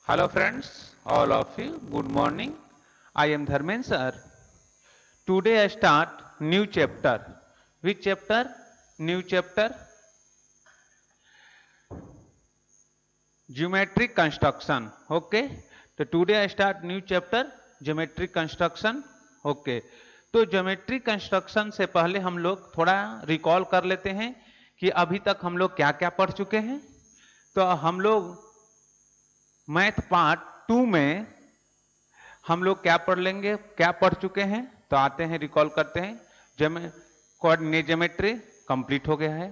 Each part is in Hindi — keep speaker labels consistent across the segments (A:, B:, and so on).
A: Hello friends, all of you, good morning. I am Dharmen sir. Today I start new chapter. Which chapter? New chapter? Geometric construction. Okay. So today I start new chapter geometric construction. Okay. तो ज्योमेट्रिक कंस्ट्रक्शन से पहले हम लोग थोड़ा रिकॉल कर लेते हैं कि अभी तक हम लोग क्या क्या पढ़ चुके हैं। तो हम लोग मैथ पार्ट 2 में हम लोग क्या पढ़ लेंगे, क्या पढ़ चुके हैं। तो आते हैं, रिकॉल करते हैं। कोऑर्डिनेट ज्योमेट्री कंप्लीट हो गया है।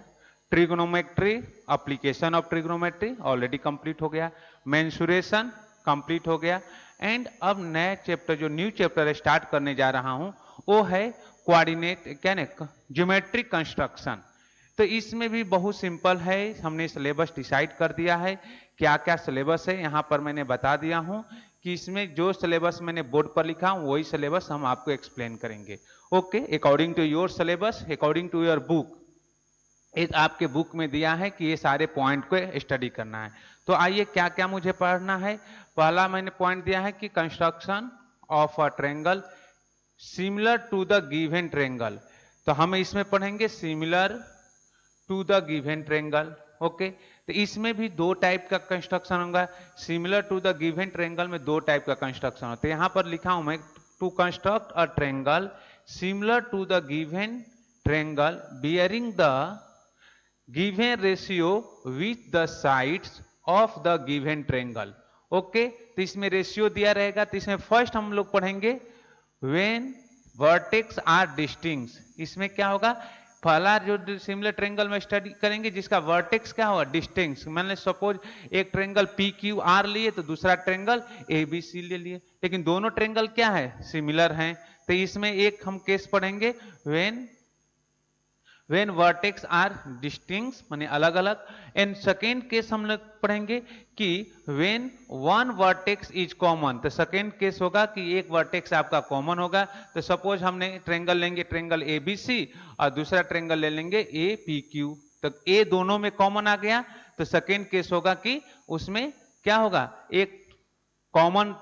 A: Trigonometry, application of trigonometry already complete हो गया। मेंसुरेशन कंप्लीट हो गया। एंड अब नया चैप्टर, जो न्यू चैप्टर स्टार्ट करने जा रहा हूं, वो है कोऑर्डिनेट क्या ना ज्योमेट्रिक कंस्ट्रक्शन। तो इसमें भी बहुत सिंपल है, हमने सिलेबस डिसाइड कर दिया है। क्या क्या सिलेबस है यहां पर मैंने बता दिया हूं कि इसमें जो सिलेबस मैंने बोर्ड पर लिखा हूं वही सिलेबस हम आपको एक्सप्लेन करेंगे। Okay, according to your syllabus, according to your book, एक आपके बुक में दिया है कि ये सारे पॉइंट को स्टडी करना है। तो आइए क्या क्या मुझे पढ़ना है। पहला मैंने पॉइंट दिया है कि construction of a triangle similar to the given triangle. तो हम इसमें पढ़ेंगे similar to the given triangle. Okay, तो इसमें भी दो टाइप का कंस्ट्रक्शन होगा। Similar to the given triangle में दो टाइप का कंस्ट्रक्शन होता है। यहां पर लिखा हूं मैं, to construct a triangle similar to the given triangle bearing the given ratio with the sides of the given triangle. Okay, तो इसमें रेशियो दिया रहेगा। तो इसमें फर्स्ट हम लोग पढ़ेंगे व्हेन वर्टेक्स आर डिस्टिंक्ट। इसमें क्या होगा, पहला जो सिमिलर ट्रायंगल में स्टडी करेंगे जिसका वर्टेक्स क्या होगा, डिस्टिंक्ट। मान सपोज एक ट्रायंगल पी क्यू आर लिए तो दूसरा ट्रायंगल ए बी सी ले लिए, लेकिन दोनों ट्रायंगल क्या है, सिमिलर हैं। तो इसमें एक हम केस पढ़ेंगे व्हेन वर्टेक्स आर डिस्टिंक्ट, माने अलग अलग। एंड सेकेंड केस हम लोग पढ़ेंगे कि when one vertex is common. तो सेकेंड केस होगा कि एक वर्टेक्स आपका कॉमन होगा। तो सपोज हमने ट्रायंगल लेंगे, ट्रायंगल ए बी सी, और दूसरा ट्रायंगल ले लेंगे ए पी क्यू। तो ए दोनों में कॉमन आ गया। तो सेकेंड केस होगा कि उसमें क्या होगा, एक कॉमन,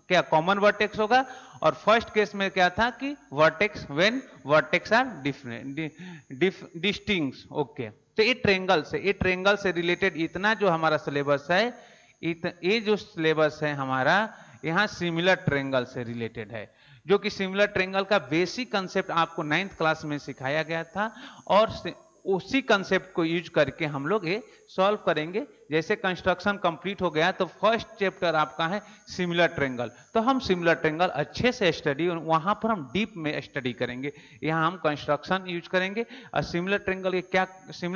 A: क्या कॉमन वर्टेक्स होगा। और फर्स्ट केस में क्या था कि vertex when vertex are different distinct. Okay, तो ये ट्रायंगल से रिलेटेड इतना जो हमारा सिलेबस है, ये जो सिलेबस है हमारा यहाँ सिमिलर ट्रायंगल से रिलेटेड है, जो कि सिमिलर ट्रायंगल का बेसिक कंसेप्ट आपको 9th क्लास में सिखाया गया था। और उसी कंसेप्ट को यूज करके हम लोग ये सॉल्व करेंगे। जैसे कंस्ट्रक्शन कंप्लीट हो गया तो फर्स्ट चैप्टर आपका है सिमिलर ट्रायंगल। तो हम सिमिलर ट्रायंगल अच्छे से स्टडी, वहां पर हम डीप में स्टडी करेंगे। यहाँ हम कंस्ट्रक्शन यूज करेंगे। और सिमिलर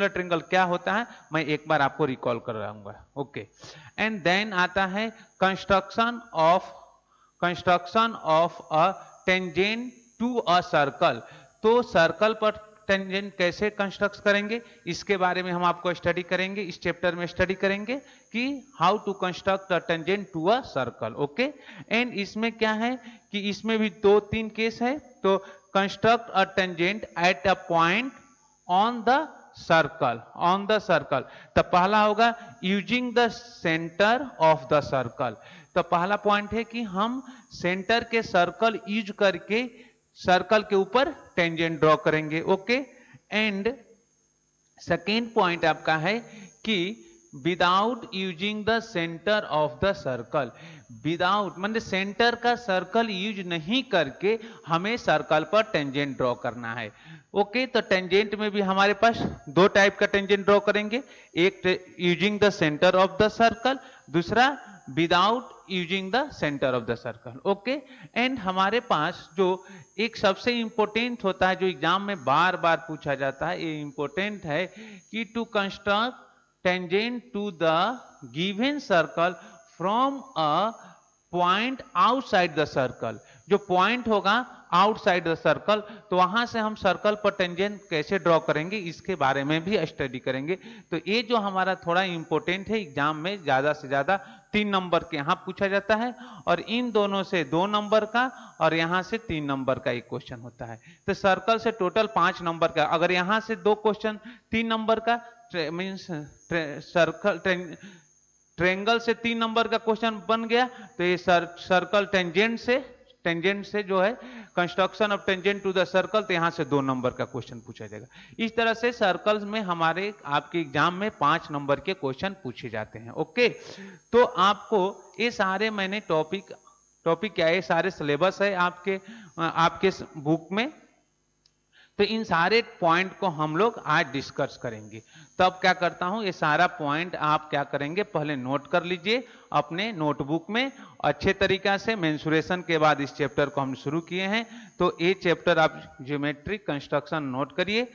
A: ट्रायंगल क्या होता है मैं एक बार आपको रिकॉल कर रहा हूँ। ओके, एंड देन आता है construction of a tangent to a circle. तो सर्कल पर टेंजेंट कैसे कंस्ट्रक्ट करेंगे, इसके बारे में हम आपको स्टडी करेंगे, इस चैप्टर में स्टडी करेंगे कि how to construct a tangent to a circle. Okay, and इसमें क्या है कि इसमें भी दो तीन केस है। तो construct a tangent at a point on the circle. तो पहला होगा using the centre of the circle. तो पहला पॉइंट है कि हम सेंटर के सर्कल यूज करके सर्कल के ऊपर टेंजेंट ड्रॉ करेंगे। ओके, एंड सेकेंड पॉइंट आपका है कि without using the centre of the circle. Without मतलब सेंटर का सर्कल यूज नहीं करके हमें सर्कल पर टेंजेंट ड्रॉ करना है। ओके, तो टेंजेंट में भी हमारे पास दो टाइप का टेंजेंट ड्रॉ करेंगे, एक using the centre of the circle, दूसरा without using the centre of the circle. Okay, and हमारे पास जो एक सबसे इंपॉर्टेंट होता है, जो एग्जाम में बार बार पूछा जाता है, ये इंपॉर्टेंट है कि to construct tangent to the given circle from a point outside the circle. जो पॉइंट होगा आउटसाइड द सर्कल, तो वहां से हम सर्कल पर टेंजेंट कैसे ड्रॉ करेंगे इसके बारे में भी स्टडी करेंगे। तो ये जो हमारा थोड़ा इंपॉर्टेंट है, एग्जाम में ज्यादा से ज्यादा 3 नंबर के यहां पूछा जाता है, और इन दोनों से 2 नंबर का और यहां से 3 नंबर का एक क्वेश्चन होता है। तो सर्कल से टोटल 5 नंबर का, अगर यहां से 2 क्वेश्चन 3 नंबर का मीन्स सर्कल ट्रेंगल से 3 नंबर का क्वेश्चन बन गया, तो ये सर्कल टेंजेंट से जो है construction of tangent to the circle, तो यहां से 2 नंबर का क्वेश्चन पूछा जाएगा। इस तरह से सर्कल्स में हमारे आपके एग्जाम में 5 नंबर के क्वेश्चन पूछे जाते हैं। ओके, तो आपको ये सारे मैंने टॉपिक क्या है, सारे सिलेबस है आपके बुक में, तो इन सारे पॉइंट को हम लोग आज डिस्कस करेंगे। तब क्या करता हूं, ये सारा पॉइंट आप क्या करेंगे, पहले नोट कर लीजिए अपने नोटबुक में अच्छे तरीका से। मेंसुरेशन के बाद इस चैप्टर को हम शुरू किए हैं, तो ये चैप्टर आप ज्योमेट्रिक कंस्ट्रक्शन नोट करिए,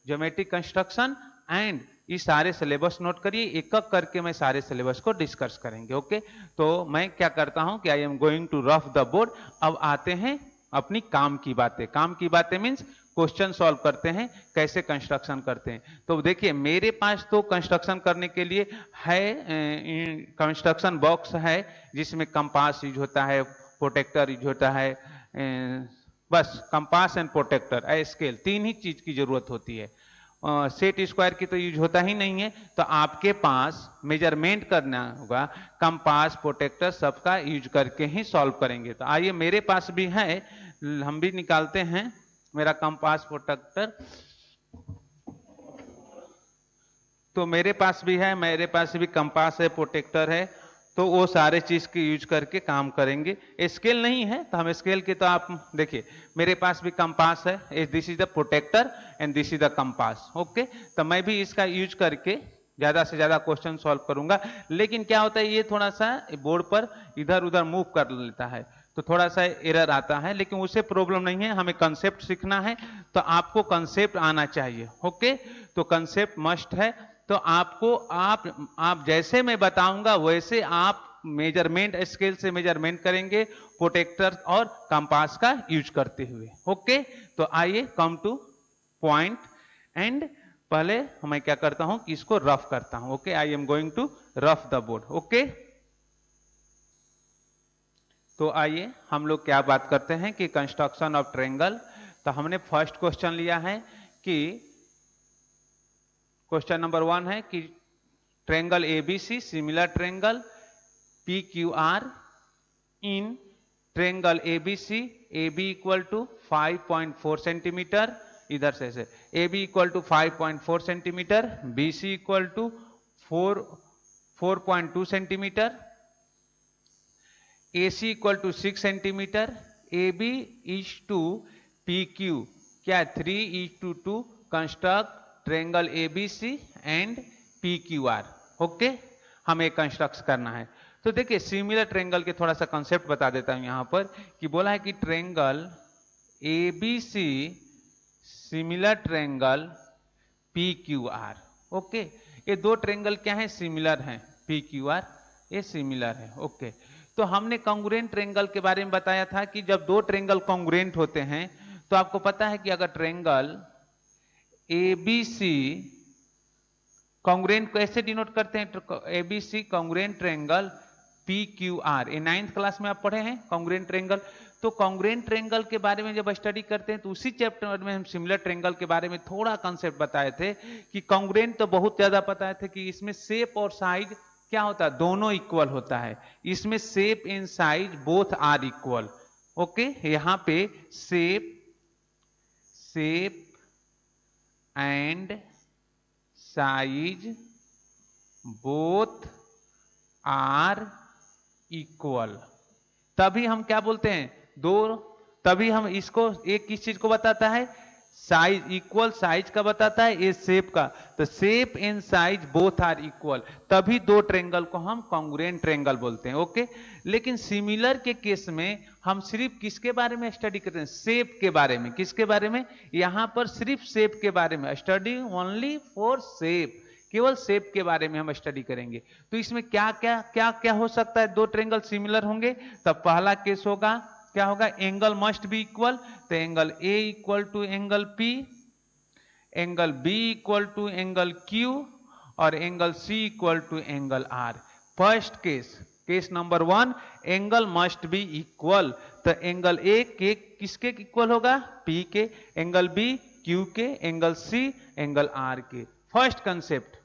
A: ज्योमेट्रिक कंस्ट्रक्शन एंड ये सारे सिलेबस नोट करिए। एक एक करके मैं सारे सिलेबस को डिस्कस करेंगे। ओके, तो मैं क्या करता हूं कि I am going to rough the board. अब आते हैं अपनी काम की बातें। काम की बातें मीन्स क्वेश्चन सॉल्व करते हैं, कैसे कंस्ट्रक्शन करते हैं। तो देखिए मेरे पास तो कंस्ट्रक्शन करने के लिए है, कंस्ट्रक्शन बॉक्स है जिसमें कंपास यूज होता है, प्रोटेक्टर यूज होता है, बस कंपास एंड प्रोटेक्टर, स्केल, 3 ही चीज की जरूरत होती है। सेट स्क्वायर की तो यूज होता ही नहीं है, तो आपके पास मेजरमेंट करना होगा, कंपास प्रोटेक्टर सबका यूज करके ही सॉल्व करेंगे। तो आइए मेरे पास भी है, हम भी निकालते हैं मेरा कंपास प्रोटेक्टर। तो मेरे पास भी कंपास है, प्रोटेक्टर है, तो वो सारे चीज के यूज करके काम करेंगे। स्केल नहीं है तो हम स्केल के, तो आप देखिए मेरे पास भी कंपास है, this is the protractor and this is the compass. Okay, तो मैं भी इसका यूज करके ज्यादा से ज्यादा क्वेश्चन सॉल्व करूंगा। लेकिन क्या होता है, ये थोड़ा सा बोर्ड पर इधर उधर मूव कर लेता है, तो थोड़ा सा एरर आता है, लेकिन उससे प्रॉब्लम नहीं है, हमें कंसेप्ट सीखना है, तो आपको कंसेप्ट आना चाहिए। ओके, तो कंसेप्ट मस्ट है। तो आपको आप जैसे मैं बताऊंगा वैसे आप मेजरमेंट, स्केल से मेजरमेंट करेंगे, प्रोटेक्टर और कंपास का यूज करते हुए। ओके, तो आइए कम टू पॉइंट एंड पहले मैं क्या करता हूं कि इसको रफ करता हूं। Okay, I am going to rough the board. Okay, तो आइए हम लोग क्या बात करते हैं कि कंस्ट्रक्शन ऑफ ट्रायंगल। तो हमने फर्स्ट क्वेश्चन लिया है कि क्वेश्चन नंबर 1 है कि triangle ABC, similar triangle PQR in triangle ABC, AB equal to 5.4 centimetre, इधर से AB equal to 5.4 centimetre, BC equal to 4.2 centimetre, AC equal to 6 centimetre, AB is to PQ क्या 3:2 construct triangle ABC and PQR। Okay, हमें कंस्ट्रक्ट करना है। तो देखिए सिमिलर ट्रायंगल के थोड़ा सा कंसेप्ट बता देता हूं यहां पर, कि बोला है कि triangle ABC similar triangle PQR। Okay, ये दो ट्रायंगल क्या है, सिमिलर हैं, PQR ये सिमिलर है। ओके, तो हमने कॉन्ग्रुएंट ट्रायंगल के बारे में बताया था कि जब दो ट्रायंगल कॉन्ग्रुएंट होते हैं, तो आपको पता है कि अगर ट्रायंगल ABC कॉन्ग्रुएंट को ऐसे डिनोट करते हैं, ABC कॉन्ग्रुएंट ट्रायंगल PQR, ये 9th क्लास में आप पढ़े हैं कॉन्ग्रुएंट ट्रायंगल। तो कॉन्ग्रुएंट ट्रायंगल के बारे में जब स्टडी करते हैं तो उसी चैप्टर में हम सिमिलर ट्रायंगल के बारे में थोड़ा कंसेप्ट बताए थे कि कॉन्ग्रुएंट तो बहुत ज्यादा बताए थे कि इसमें शेप और साइज क्या होता है, दोनों इक्वल होता है। इसमें shape and size both are equal. Okay, यहां पे shape and size both are equal, तभी हम क्या बोलते हैं, तभी हम इसको, एक किस चीज को बताता है, साइज, इक्वल साइज का बताता है, ये शेप का। तो shape and size both are equal, तभी दो ट्रायंगल को हम कॉन्ग्रुएंट ट्रायंगल बोलते हैं। ओके, लेकिन सिमिलर के केस में हम सिर्फ किसके बारे में स्टडी करते हैं, शेप के बारे में। किसके बारे में, यहां पर सिर्फ शेप के बारे में, स्टडी ओनली फॉर शेप, केवल शेप के बारे में हम स्टडी करेंगे। तो इसमें क्या क्या क्या क्या हो सकता है, दो ट्रायंगल सिमिलर होंगे, तब पहला केस होगा, क्या होगा, एंगल मस्ट बी इक्वल। तो angle A equal to angle P, angle B equal to angle Q और angle C equal to angle R। First case number 1, angle must be equal. तो एंगल A के किसके इक्वल होगा, P के, एंगल B Q के, एंगल C एंगल R के। फर्स्ट कंसेप्ट,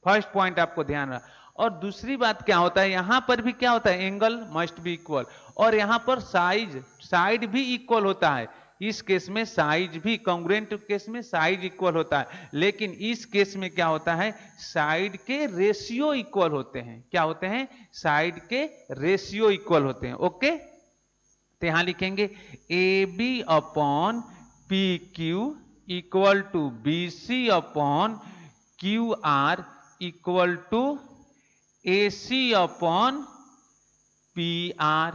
A: फर्स्ट पॉइंट आपको ध्यान रखना। और दूसरी बात क्या होता है, यहां पर भी क्या होता है, एंगल मस्ट बी इक्वल, और यहां पर साइड भी इक्वल होता है। इस केस में साइज भी, कॉन्ग्रुएंट केस में साइज इक्वल होता है, लेकिन इस केस में क्या होता है, साइड के रेशियो इक्वल होते हैं। क्या होते हैं, साइड के रेशियो इक्वल होते हैं। ओके, तो यहां लिखेंगे A B upon P Q equal to B C upon Q R equal to A C upon P R.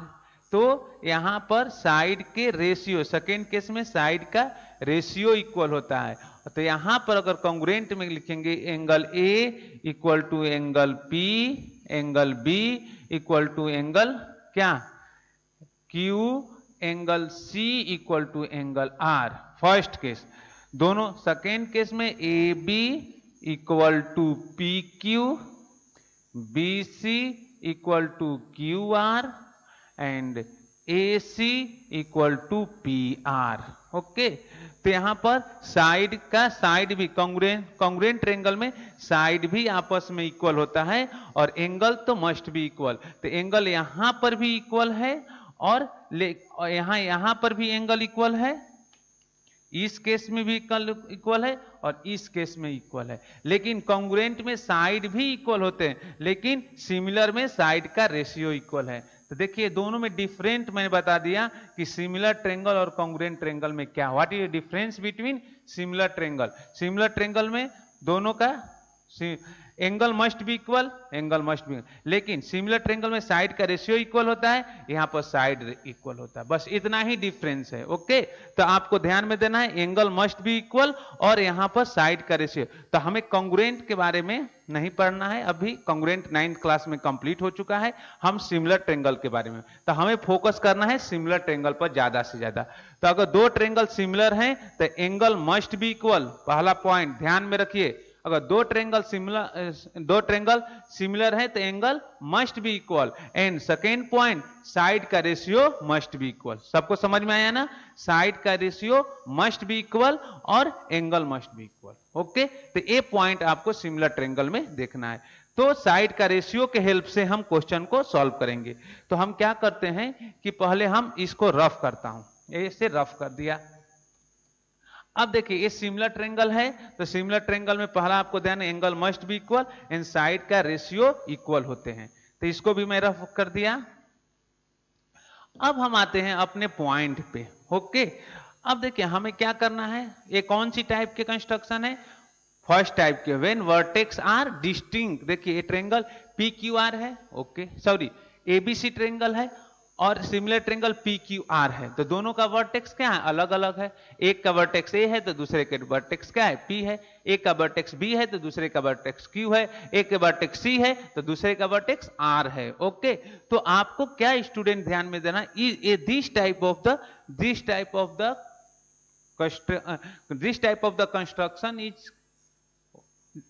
A: तो यहां पर साइड के रेशियो, सेकेंड केस में साइड का रेशियो इक्वल होता है। तो यहां पर अगर कॉन्ग्रुएंट में लिखेंगे angle A equal to angle P, angle B equal to angle क्या, Q, angle C equal to angle R, first case. दोनों सेकेंड केस में ए B equal to P Q, B C equal to Q R and A C equal to P R. Okay, तो यहां पर साइड का साइड भी कॉन्ग्रुएंट ट्रायंगल में साइड भी आपस में इक्वल होता है, और एंगल तो मस्ट बी इक्वल। तो एंगल यहां पर भी इक्वल है, और यहां पर भी एंगल इक्वल है, इस केस में भी इक्वल है और इस केस में इक्वल है। लेकिन कॉन्ग्रुएंट में साइड भी इक्वल होते हैं, लेकिन सिमिलर में साइड का रेशियो इक्वल है। तो देखिए दोनों में डिफरेंट मैंने बता दिया कि सिमिलर ट्रायंगल और कॉन्ग्रुएंट ट्रायंगल में क्या, what is the difference between similar triangle. Similar triangle में दोनों का angle must be equal, angle must B, लेकिन सिमिलर ट्रायंगल में साइड का रेशियो इक्वल होता है, यहां पर साइड इक्वल होता है। बस इतना ही डिफरेंस है। ओके, तो आपको ध्यान में देना है एंगल मस्ट बी इक्वल और यहां पर साइड का रेशियो। तो हमें कॉन्ग्रुएंट के बारे में नहीं पढ़ना है, अभी कॉन्ग्रुएंट 9th क्लास में कंप्लीट हो चुका है। हम सिमिलर ट्रायंगल के बारे में, तो हमें फोकस करना है सिमिलर ट्रायंगल पर ज्यादा से ज्यादा। तो अगर दो ट्रायंगल सिमिलर हैं तो एंगल मस्ट बी इक्वल, पहला पॉइंट ध्यान में रखिए। अगर दो ट्रायंगल सिमिलर है तो angle must be equal, and second point side का रेशियो मस्ट बी इक्वल। सबको समझ में आया ना, साइड का रेशियो मस्ट बी इक्वल और angle must be equal. Okay, तो ये पॉइंट आपको सिमिलर ट्रायंगल में देखना है। तो साइड का रेशियो के हेल्प से हम क्वेश्चन को सॉल्व करेंगे। तो हम क्या करते हैं कि पहले हम इसको रफ करता हूं, ऐसे रफ कर दिया। अब देखिए ये सिमिलर ट्रायंगल है, तो सिमिलर ट्रायंगल में पहला आपको ध्यान है angle must be equal and side का रेशियो इक्वल होते हैं। तो इसको भी मैं रफ कर दिया। अब हम आते हैं अपने पॉइंट पे। ओके, अब देखिए हमें क्या करना है, ये कौन सी टाइप के कंस्ट्रक्शन है, फर्स्ट टाइप के, व्हेन वर्टेक्स आर डिस्टिंक्ट। देखिए ये ट्रायंगल पी क्यू आर है, ओके सॉरी एबीसी ट्रायंगल है, और similar triangle P Q R है। तो दोनों का वर्टेक्स क्या है, अलग अलग है। एक का वर्टेक्स ए है तो दूसरे का वर्टेक्स क्या है, पी है। एक का वर्टेक्स बी है तो दूसरे का वर्टेक्स क्यू है। एक का वर्टेक्स सी है तो दूसरे का वर्टेक्स आर है। ओके, तो आपको क्या स्टूडेंट ध्यान में देना, this type of the construction is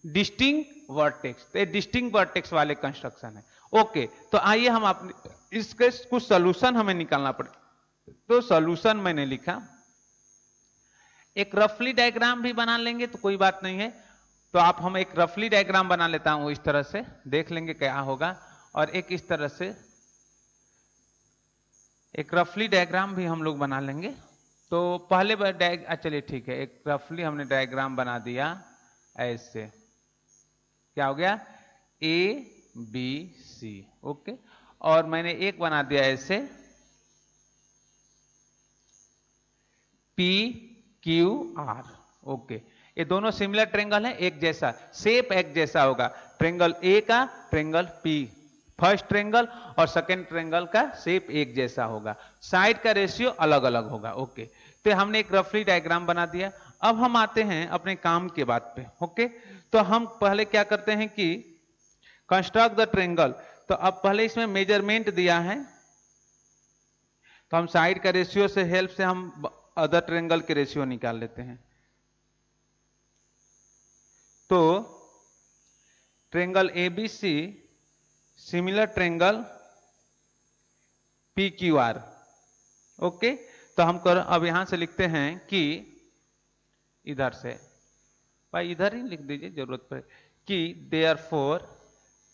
A: distinct vertex, distinct vertex वाले कंस्ट्रक्शन है। ओके, तो आइए हम अपने इसके कुछ सॉल्यूशन हमें निकालना पड़े। तो सॉल्यूशन मैंने लिखा, एक रफली डायग्राम भी बना लेंगे तो कोई बात नहीं है। तो हम एक रफली डायग्राम बना लेता हूं, इस तरह से देख लेंगे क्या होगा, और एक इस तरह से एक रफली डायग्राम भी हम लोग बना लेंगे। तो पहले चलिए ठीक है, एक रफली हमने डायग्राम बना दिया ऐसे, क्या हो गया, ए बी सी। ओके, और मैंने एक बना दिया ऐसे पी क्यू आर। ओके, ये दोनों सिमिलर ट्रायंगल है, एक जैसा शेप एक जैसा होगा। ट्रायंगल ए का ट्रायंगल पी, फर्स्ट ट्रायंगल और सेकंड ट्रायंगल का शेप एक जैसा होगा, साइड का रेशियो अलग अलग होगा। ओके, तो हमने एक रफली डायग्राम बना दिया। अब हम आते हैं अपने काम के बात पे। ओके, तो हम पहले क्या करते हैं कि कंस्ट्रक्ट द ट्रायंगल। तो अब पहले इसमें मेजरमेंट दिया है, तो हम साइड का रेशियो से हेल्प से हम अदर ट्रायंगल के रेशियो निकाल लेते हैं। तो triangle ABC similar triangle P Q R. Okay, तो हम अब यहां से लिखते हैं कि इधर से, भाई इधर ही लिख दीजिए जरूरत पड़े, कि therefore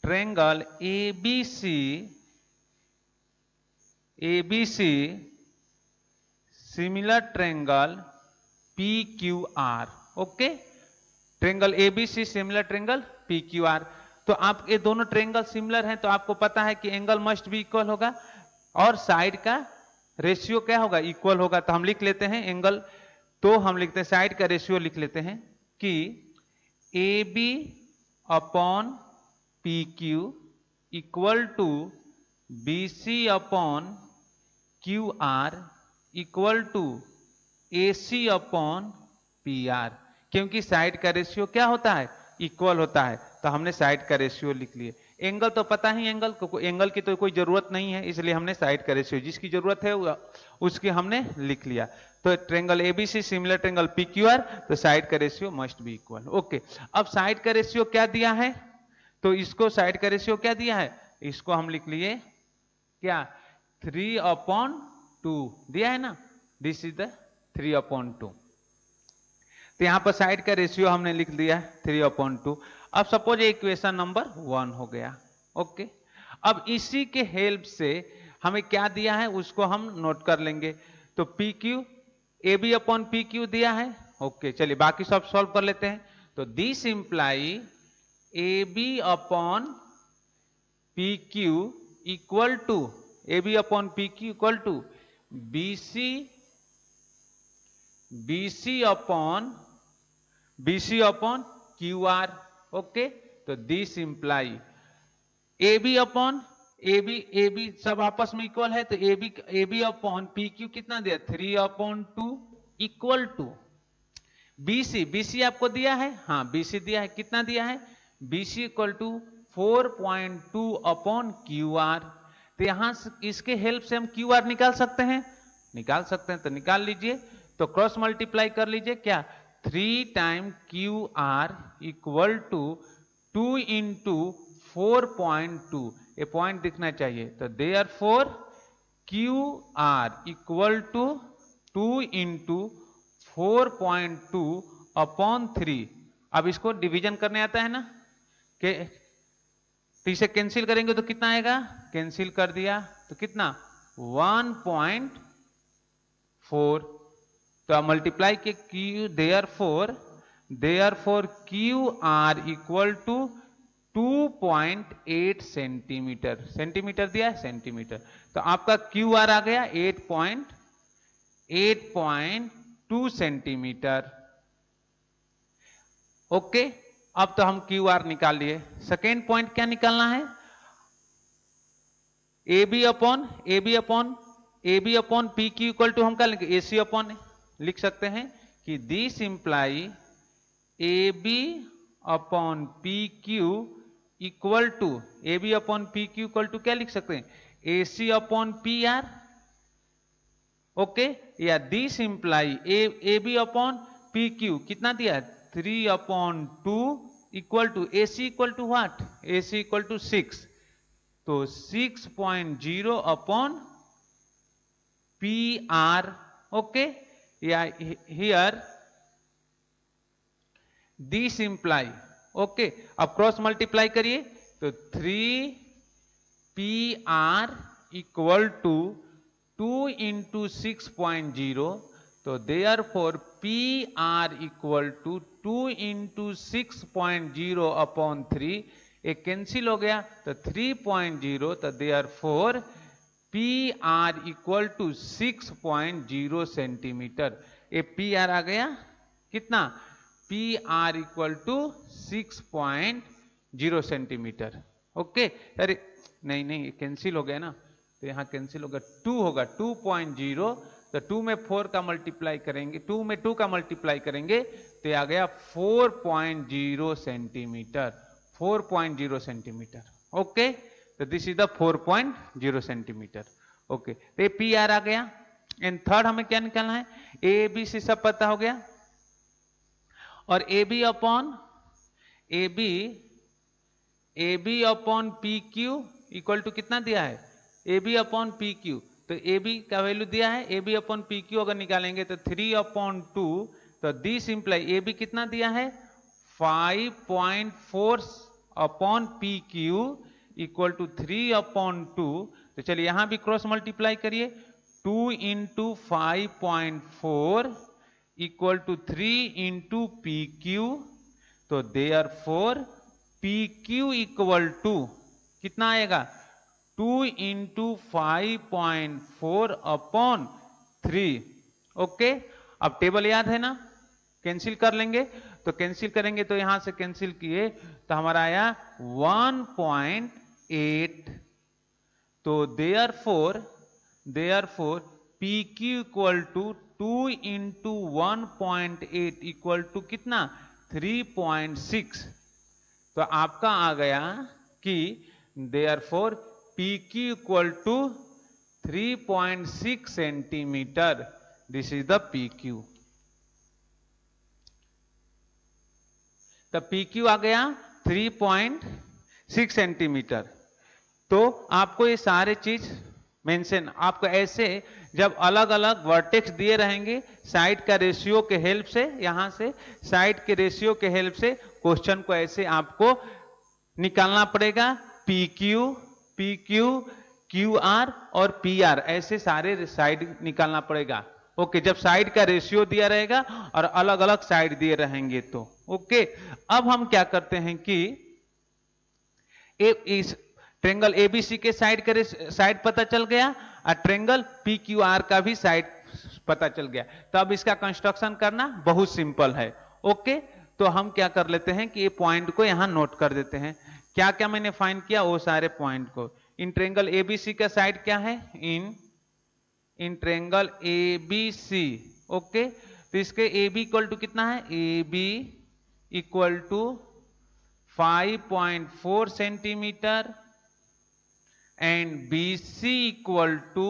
A: triangle ABC similar triangle PQR। Okay, triangle ABC similar triangle PQR। तो आप ये दोनों ट्रेंगल सिमिलर हैं तो आपको पता है कि एंगल मस्ट भी इक्वल होगा और साइड का रेशियो क्या होगा, इक्वल होगा। तो हम लिख लेते हैं एंगल, तो हम लिखते हैं साइड का रेशियो लिख लेते हैं कि AB upon PQ equal to BC upon QR equal to AC upon PR। क्योंकि साइड का रेशियो क्या होता है, इक्वल होता है, तो हमने साइड का रेशियो लिख लिए। एंगल तो पता ही, एंगल की तो कोई जरूरत नहीं है, इसलिए हमने साइड का रेशियो जिसकी जरूरत है उसकी हमने लिख लिया। तो triangle ABC similar triangle PQR, तो साइड का ratio must be equal. Okay, अब साइड का रेशियो क्या दिया है, तो इसको साइड का रेशियो क्या दिया है, इसको हम लिख लिए क्या, 3/2 दिया है ना, दिस इज द 3/2। तो यहां पर साइड का रेशियो हमने लिख दिया 3/2। अब सपोज इक्वेशन नंबर 1 हो गया। ओके, अब इसी के हेल्प से हमें क्या दिया है उसको हम नोट कर लेंगे। तो PQ AB अपॉन PQ दिया है। ओके, चलिए बाकी सब सॉल्व कर लेते हैं। तो this imply AB upon PQ equal to AB upon PQ equal to BC upon QR। Okay, तो दिस इंप्लाई AB सब आपस में इक्वल है, तो AB अपॉन PQ कितना दिया, 3/2 इक्वल टू BC आपको दिया है, हाँ BC दिया है, कितना दिया है, BC equal to 4.2 upon QR। तो यहां इसके हेल्प से हम QR निकाल सकते हैं, तो निकाल लीजिए। तो क्रॉस मल्टीप्लाई कर लीजिए, क्या 3 time QR equal to 2 into 4.2, ये पॉइंट दिखना चाहिए। तो therefore QR equal to 2 into 4.2 upon 3। अब इसको डिवीजन करने आता है ना, कि तो इसे कैंसिल करेंगे तो कितना आएगा, कैंसिल कर दिया तो कितना 1.4। तो अब मल्टीप्लाई के therefore QR equal to 2.8 centimetre, centimetre दिया है सेंटीमीटर, तो आपका QR आ गया 8.2 सेंटीमीटर। ओके, अब तो हम QR निकाल लिए। सेकेंड पॉइंट क्या निकालना है, AB upon PQ equal to हम क्या लिखेंगे, AC अपॉन लिख सकते हैं कि this imply AB upon PQ equal to क्या लिख सकते हैं, AC अपॉन PR। ओके, या this imply AB upon PQ कितना दिया है, 3/2 equal to AC equal to what, AC equal to 6, तो 6.0 अपॉन PR। ओके, या हियर दिस इंप्लाई। ओके, अब क्रॉस मल्टीप्लाई करिए, तो 3PR इक्वल टू 2 इंटू 6.0, तो therefore PR equal to 2 into 6.0 upon 3, एक कैंसिल हो गया तो 3.0, तो therefore PR equal to 6.0 centimetre. ये PR आ गया कितना, PR equal to 6.0 centimetre. Okay, अरे नहीं कैंसिल हो गया ना, तो यहां कैंसिल होगा, 2 होगा 2.0, तो 2 में 4 का मल्टीप्लाई करेंगे, 2 में 2 का मल्टीप्लाई करेंगे तो आ गया 4.0 सेंटीमीटर, 4.0 सेंटीमीटर। ओके, तो this is the 4.0 centimetre. Okay, तो ये PR आ गया। एंड थर्ड हमें क्या निकालना है, ABC सब पता हो गया, और AB upon PQ equal to कितना दिया है, AB अपॉन PQ, तो AB का वैल्यू दिया है, AB अपॉन PQ अगर निकालेंगे तो 3/2, तो दिस इंप्लाई AB कितना दिया है 5.4 upon P Q equal to 3/2। तो चलिए यहां भी क्रॉस मल्टीप्लाई करिए, 2 into 5.4 equal to 3 into P Q. तो therefore P Q equal to कितना आएगा, 2 इंटू 5.4 अपॉन 3। ओके, अब टेबल याद है ना, कैंसिल कर लेंगे। तो कैंसिल करेंगे तो यहां से कैंसिल किए तो हमारा आया 1.8। तो therefore P Q equal to 2 into 1.8 equal to कितना, 3.6। तो आपका आ गया कि therefore P Q equal to 3.6 centimetre. This is the P Q. तो पी क्यू आ गया 3.6 सेंटीमीटर। तो आपको ये सारे चीज मेंशन, आपको ऐसे जब अलग अलग वर्टेक्स दिए रहेंगे साइड का रेशियो के हेल्प से, यहां से साइड के रेशियो के हेल्प से क्वेश्चन को ऐसे आपको निकालना पड़ेगा। पी क्यू क्यू आर और पी आर, ऐसे सारे साइड निकालना पड़ेगा। ओके, जब साइड का रेशियो दिया रहेगा और अलग अलग साइड दिए रहेंगे तो। ओके, अब हम क्या करते हैं कि इस ट्रेंगल एबीसी के साइड पता चल गया और ट्रेंगल पी क्यू आर का भी साइड पता चल गया। तो अब इसका कंस्ट्रक्शन करना बहुत सिंपल है। ओके, तो हम क्या कर लेते हैं कि ये पॉइंट को यहां नोट कर देते हैं। क्या क्या मैंने फाइंड किया, वो सारे पॉइंट को। इन ट्रेंगल एबीसी का साइड क्या है, इन ट्रेंगल एबीसी। ओके, तो इसके ए बी इक्वल टू कितना है, A B equal to 5.4 centimetre and BC equal to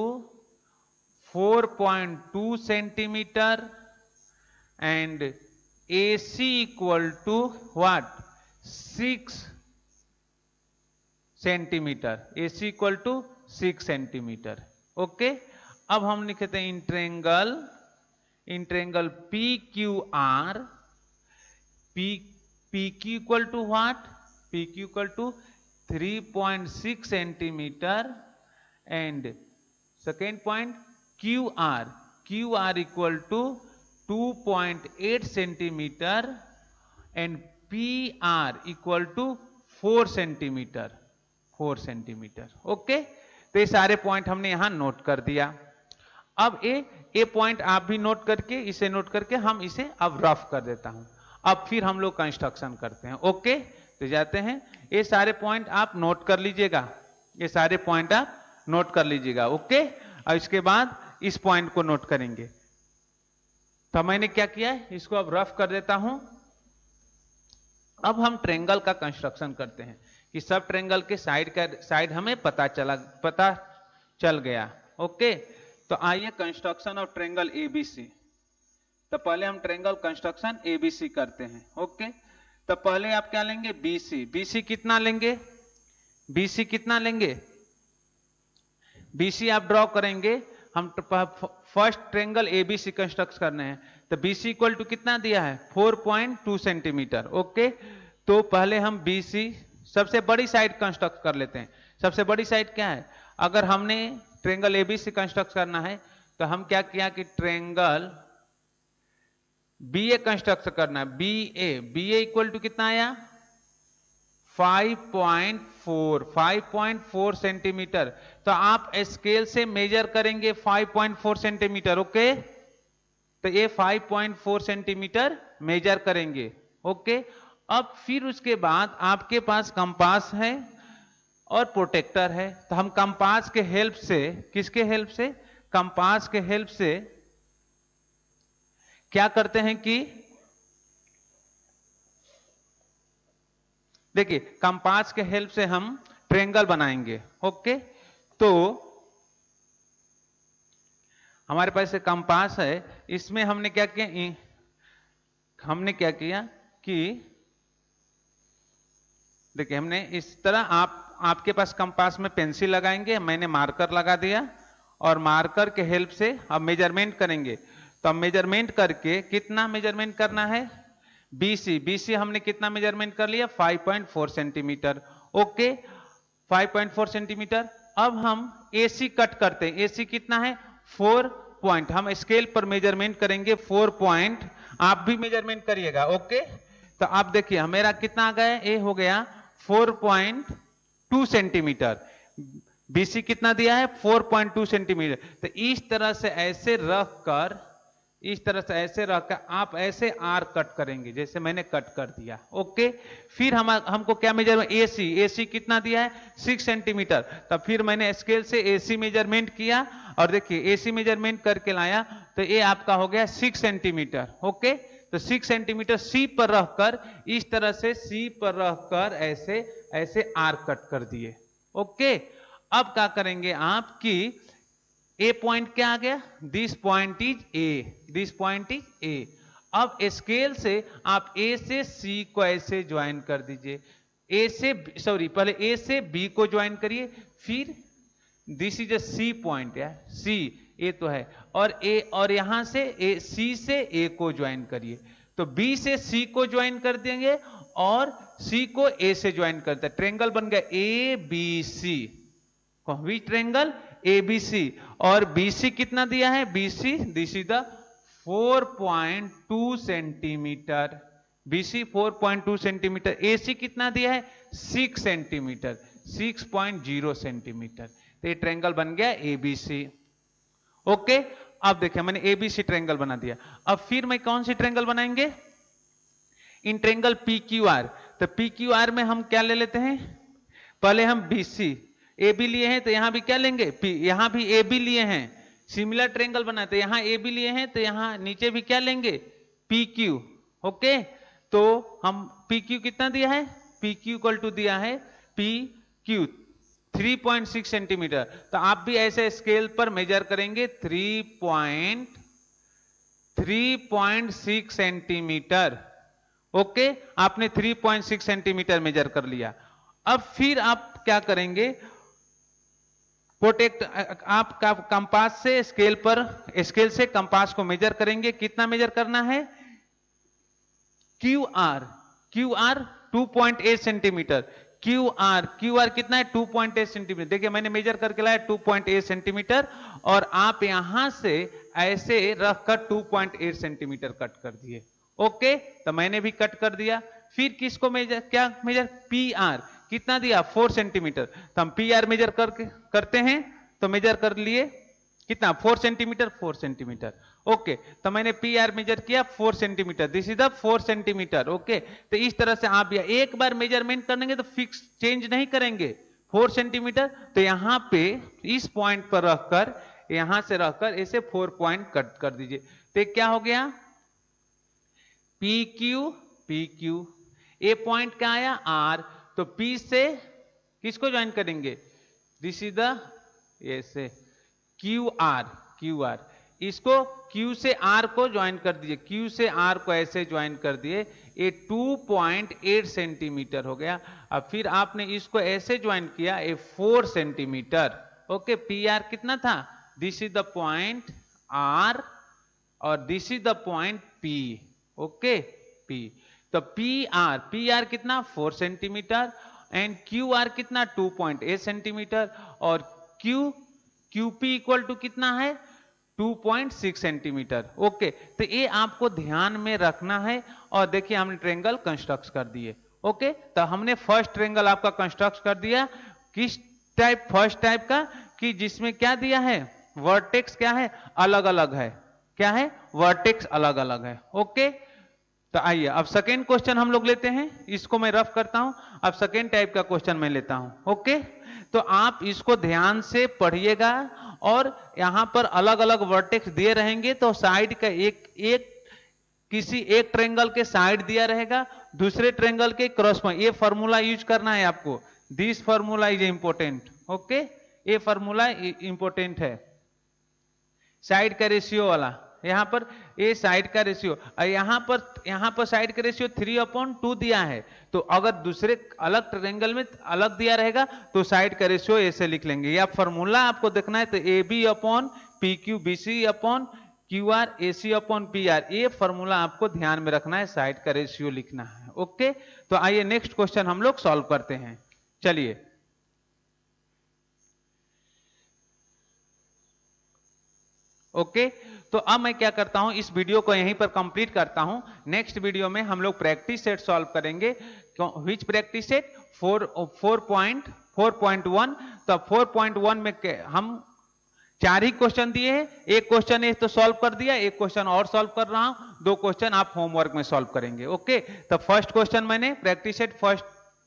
A: 4.2 centimetre and AC equal to what, 6 centimetre. AC equal to 6 centimetre. Okay, अब हम लिखते हैं in triangle PQR, PQ equal to what, PQ equal to 3.6 centimetre and second point QR equal to 2.8 centimetre and PR equal to 4 centimetre. Okay, तो ये सारे पॉइंट हमने यहां नोट कर दिया। अब ए पॉइंट आप भी नोट करके, इसे नोट करके हम इसे अब रफ कर देता हूं। अब फिर हम लोग कंस्ट्रक्शन करते हैं। ओके, तो जाते हैं, ये सारे पॉइंट आप नोट कर लीजिएगा, ये सारे पॉइंट आप नोट कर लीजिएगा। ओके, और इसके बाद इस पॉइंट को नोट करेंगे। तो मैंने क्या किया है, इसको अब रफ कर देता हूं। अब हम ट्रेंगल का कंस्ट्रक्शन करते हैं कि सब ट्रेंगल के साइड हमें पता चल गया। ओके, तो आइए कंस्ट्रक्शन ऑफ ट्रेंगल एबीसी। तो पहले हम ट्रेंगल कंस्ट्रक्शन एबीसी करते हैं। ओके, तो पहले आप क्या लेंगे, बीसी कितना लेंगे, बीसी आप ड्रॉ करेंगे। हम फर्स्ट ट्रेंगल एबीसी कंस्ट्रक्ट करने हैं। तो बीसी इक्वल टू कितना दिया है, 4.2 सेंटीमीटर। ओके, तो पहले हम बीसी सबसे बड़ी साइड कंस्ट्रक्ट कर लेते हैं। सबसे बड़ी साइड क्या है, अगर हमने ट्रेंगल एबीसी कंस्ट्रक्ट करना है तो हम क्या किया कि ट्रेंगल बीए कंस्ट्रक्ट करना है। बीए इक्वल टू कितना आया, 5.4 सेंटीमीटर। तो आप स्केल से मेजर करेंगे 5.4 सेंटीमीटर। ओके, तो ये 5.4 सेंटीमीटर मेजर करेंगे। ओके, अब फिर उसके बाद आपके पास कंपास है और प्रोटेक्टर है। तो हम कंपास के हेल्प से, किसके हेल्प से, कंपास के हेल्प से क्या करते हैं कि देखिए, कंपास के हेल्प से हम ट्रेंगल बनाएंगे। ओके, तो हमारे पास एक कंपास है, इसमें हमने क्या किया कि देखिए, हमने इस तरह आपके पास कंपास में पेंसिल लगाएंगे, मैंने मार्कर लगा दिया और मार्कर के हेल्प से अब मेजरमेंट करेंगे। तो अब मेजरमेंट करके कितना मेजरमेंट करना है, BC, BC हमने कितना मेजरमेंट कर लिया 5.4 सेंटीमीटर। Okay 5.4 centimetre. अब हम AC कट करते हैं। AC कितना है 4 पॉइंट, हम स्केल पर मेजरमेंट करेंगे 4 पॉइंट, आप भी मेजरमेंट करिएगा। ओके तो आप देखिए मेरा कितना आ गया, ए हो गया 4.2 सेंटीमीटर, BC कितना दिया है 4.2 सेंटीमीटर। तो इस तरह से ऐसे रख कर, इस तरह से ऐसे रखकर आप ऐसे आर कट करेंगे जैसे मैंने कट कर दिया। ओके फिर हमको क्या मेजर, AC, AC कितना दिया है 6 सेंटीमीटर। तब फिर मैंने स्केल से AC मेजरमेंट किया और देखिए AC मेजरमेंट करके लाया तो ये आपका हो गया 6 सेंटीमीटर। ओके तो 6 सेंटीमीटर C पर रखकर, इस तरह से C पर रखकर ऐसे ऐसे आर कट कर दिए। ओके अब क्या करेंगे आप कि ए पॉइंट क्या आ गया, this point is a, this point is a. अब स्केल से आप ए से सी को ऐसे ज्वाइन कर दीजिए, ए से सॉरी पहले ए से बी को ज्वाइन करिए, फिर this is a C point है, सी ए तो है, और ए और यहां से ए सी से ए को ज्वाइन करिए। तो बी से सी को ज्वाइन कर देंगे और सी को ए से ज्वाइन करते हैं, ट्रेंगल बन गया A B C, we triangle ABC। और BC कितना दिया है, BC this is the 4.2 centimetre, BC 4.2 centimetre. AC कितना दिया है 6 सेंटीमीटर, 6.0 सेंटीमीटर। तो ये ट्रेंगल बन गया ABC। ओके अब देखिए मैंने ABC ट्रेंगल बना दिया। अब फिर मैं कौन सी ट्रेंगल बनाएंगे, इन ट्रेंगल PQR। तो PQR में हम क्या ले लेते हैं, पहले हम BC AB लिए हैं तो यहां भी क्या लेंगे P, यहां भी AB लिए हैं, सिमिलर ट्रेंगल बनाते, यहां AB लिए हैं तो यहां नीचे भी क्या लेंगे PQ। ओके तो हम PQ कितना दिया है, PQ इक्वल टू दिया है PQ 3.6 सेंटीमीटर। तो आप भी ऐसे स्केल पर मेजर करेंगे 3.6 सेंटीमीटर। ओके आपने 3.6 सेंटीमीटर मेजर कर लिया। अब फिर आप क्या करेंगे, प्रोटेक्ट आप कंपास से स्केल पर, स्केल से कंपास को मेजर करेंगे, कितना मेजर करना है QR, QR 2.8 सेंटीमीटर, QR कितना है 2.8 सेंटीमीटर। देखिए मैंने मेजर करके लाया 2.8 सेंटीमीटर और आप यहां से ऐसे रखकर 2.8 सेंटीमीटर कट कर दिए। ओके तो मैंने भी कट कर दिया। फिर किसको मेजर, क्या मेजर PR कितना दिया 4 सेंटीमीटर। तो हम PR मेजर करते हैं तो मेजर कर लिए कितना 4 सेंटीमीटर, 4 सेंटीमीटर। ओके तो मैंने PR मेजर किया 4 centimetre, this is the 4 centimetre. Okay तो इस तरह से आप एक बार मेजरमेंट करेंगे तो फिक्स चेंज नहीं करेंगे 4 सेंटीमीटर। तो यहां पे इस पॉइंट पर रखकर, यहां से रखकर ऐसे 4 पॉइंट कट कर दीजिए। तो क्या हो गया PQ, ए पॉइंट क्या आया R, तो P से किसको ज्वाइन करेंगे, दिस इज द ऐसे QR, इसको Q से R को ज्वाइन कर दिए, Q से R को ऐसे ज्वाइन कर दिए, ये 2.8 सेंटीमीटर हो गया। अब फिर आपने इसको ऐसे ज्वाइन किया, ये 4 सेंटीमीटर। ओके PR कितना था, this is the point R और this is the point P। Okay P तो PR कितना 4 सेंटीमीटर एंड QR कितना 2.8 सेंटीमीटर और QP इक्वल टू कितना है 2.6 सेंटीमीटर। ओके तो ये आपको ध्यान में रखना है। और देखिए हमने ट्रेंगल कंस्ट्रक्ट कर दिए। ओके तो हमने फर्स्ट ट्रेंगल आपका कंस्ट्रक्ट कर दिया, किस टाइप, फर्स्ट टाइप का कि जिसमें क्या दिया है वर्टेक्स क्या है अलग अलग है, क्या है वर्टेक्स अलग अलग है। ओके तो आइए अब सेकेंड क्वेश्चन हम लोग लेते हैं, इसको मैं रफ करता हूं। अब सेकेंड टाइप का क्वेश्चन मैं लेता हूं। ओके तो आप इसको ध्यान से पढ़िएगा और यहां पर अलग अलग वर्टेक्स दिए रहेंगे तो साइड का एक किसी एक ट्रेंगल के साइड दिया रहेगा, दूसरे ट्रेंगल के क्रॉस में, ये फॉर्मूला यूज करना है आपको, this formula is important. Okay ये फॉर्मूला इंपोर्टेंट है, साइड का रेशियो वाला, यहां पर ए साइड का रेशियो, यहां पर साइड का रेशियो 3/2 दिया है। तो अगर दूसरे अलग ट्रायंगल में अलग दिया रहेगा तो साइड का रेशियो ऐसे लिख लेंगे, या फॉर्मूला आपको देखना है तो AB/PQ BC QR AC upon PR, ये फॉर्मूला आपको ध्यान में रखना है, साइड का रेशियो लिखना है। ओके, तो आइए नेक्स्ट क्वेश्चन हम लोग सॉल्व करते हैं। चलिए, ओके, तो अब मैं क्या करता हूं, इस वीडियो को यहीं पर कंप्लीट करता हूं। नेक्स्ट वीडियो में हम लोग प्रैक्टिस सेट सॉल्व करेंगे। विच प्रैक्टिस सेट? 4.1। तो 4.1 में हम 4 ही क्वेश्चन दिए हैं, एक क्वेश्चन है तो सॉल्व कर दिया, एक क्वेश्चन और सॉल्व कर रहा हूं, 2 क्वेश्चन आप होमवर्क में सॉल्व करेंगे। ओके, तो फर्स्ट क्वेश्चन मैंने प्रैक्टिस सेट फर्स्ट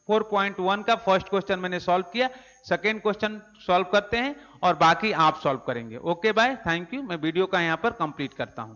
A: 4.1 का फर्स्ट क्वेश्चन मैंने सॉल्व किया, सेकेंड क्वेश्चन सॉल्व करते हैं और बाकी आप सॉल्व करेंगे। Okay bye, thank you. मैं वीडियो का यहां पर कंप्लीट करता हूं।